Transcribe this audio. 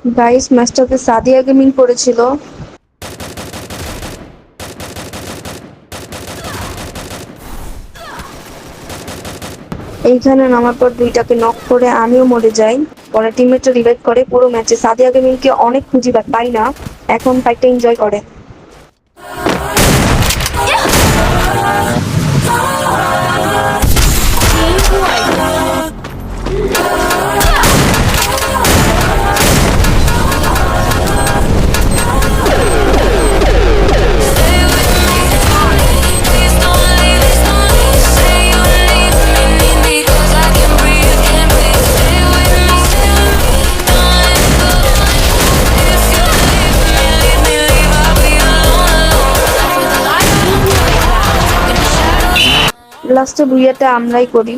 Guys, ম্যাচটাতে Sadia gaming করেছিল। এইখানে নামার পর দুইটাকে নক করে আমিও মরে যাই। পরে টিমমেটটা রিভাইভ করে। পুরো ম্যাচে সাদিয়া গেমিংকে অনেক খুঁজি বাট পাই না। এখন ফাইটটা এনজয় করে। লাস্টে বুইয়াটা আমরাই করি।